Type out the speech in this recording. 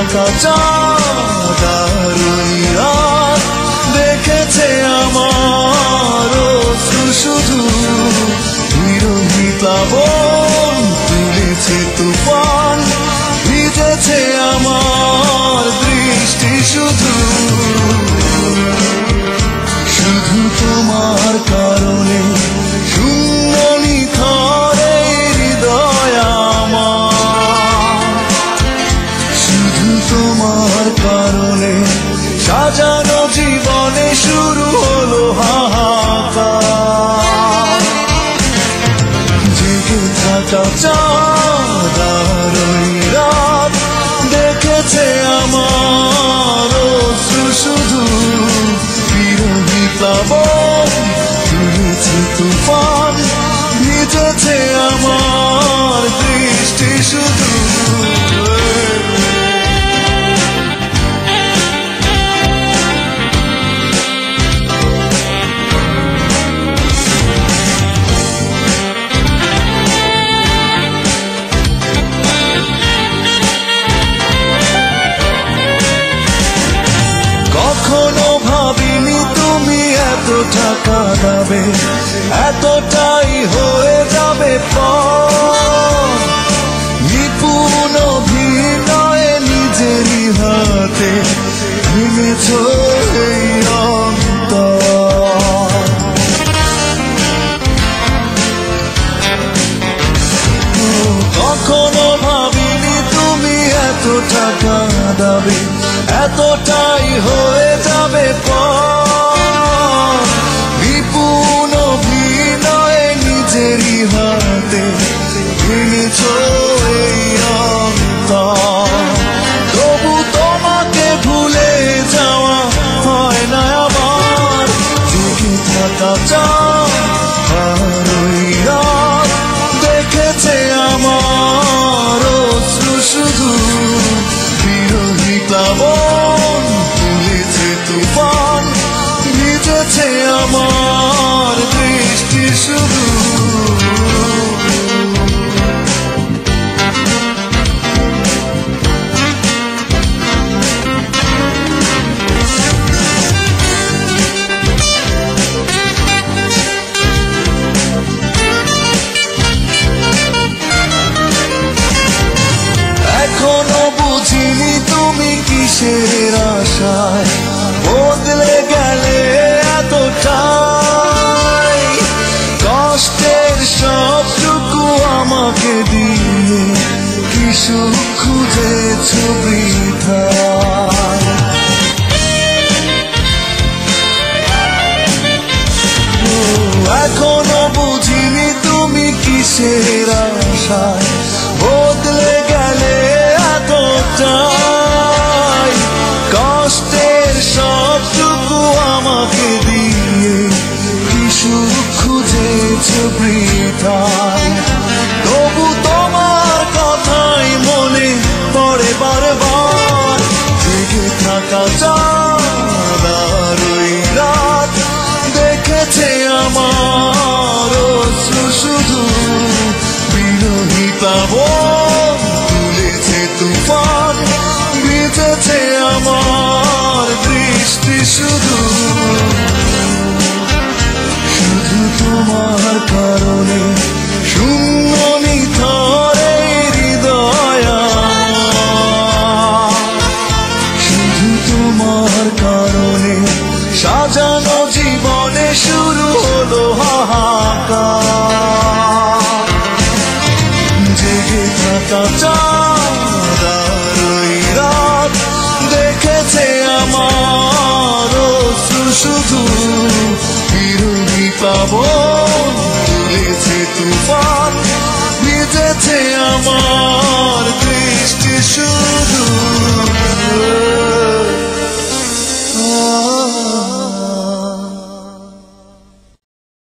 থাকা চাঁদ আর ওই রাত দেখেছে আমার অশ্রু শুধু বিরোহী প্লাবন তুলেছে তুফান ভিজেছে আমার দৃষ্টি শুধু শুধু তোমার কারণে শূন্য নিথরে হৃদয় আমার শুধু তোমার কারণে সাজানো জীবনে শুরু হলো হাহাকার জেগে থাকা চাঁদ আর ওই রাত দেখেছে আমার অশ্রু শুধু বিরোহী প্লাবন তুলেছে তুফান ভিজেছে আমার দৃষ্টি শুধু কখনো ভাবিনি তুমি এত টাকা দেবে এতটাই হয়ে যাবে নিপুণ অভিনয়ে নিজেরই হাতে ভেঙেছ এই অন্তর কখনো ভাবিনি তুমি এত টাকা দেবে এতটাই হয়ে যাবে বিপুল অভিনয়ে নিজেরই হাতে ভেঙেছ এই অন্তর তবু তোমাকে ভুলে যাওয়া হয় না আমার জেগে থাকা চাঁদ আর ওই রাত দেখেছে আমার অশ্রু শুধু বিরোহী প্লাবন তুলেছে তুফান ভিজেছে আমার দৃষ্টি শুধু এখনো বুঝিনি তুমি কিসের আশায় বদলে গেলে এতটাই কষ্টের সবটুকু আমাকে দিয়ে কি সুখ খুঁজেছ বৃথায় এখনো বুঝিনি তুমি কিসের আশায় বদলে গেলে এতটাই কষ্টের সবটুকু আমাকে দিয়ে কি সুখ খুঁজেছ বৃথায় তবু তোমার কথাই মনে পড়ে বারবার জেগে থাকা চাঁদ আর ওই রাত দেখেছে আমার অশ্রু শুধু বিরোহী প্লাবন তুলেছে তুফান ভিজেছে আমার দৃষ্টি শুধু শুধু তোমার কারণে শূন্য নিথরে হৃদয় শুধু তোমার কারণে সাজানো জীবনে শুরু হলো হাহাকার জেগে থাকা চাঁদ আর ওই রাত দেখেছে আমার অশ্রু শুধু বিরোহী প্লাবন তুলেছে তুফান ভিজেছে আমার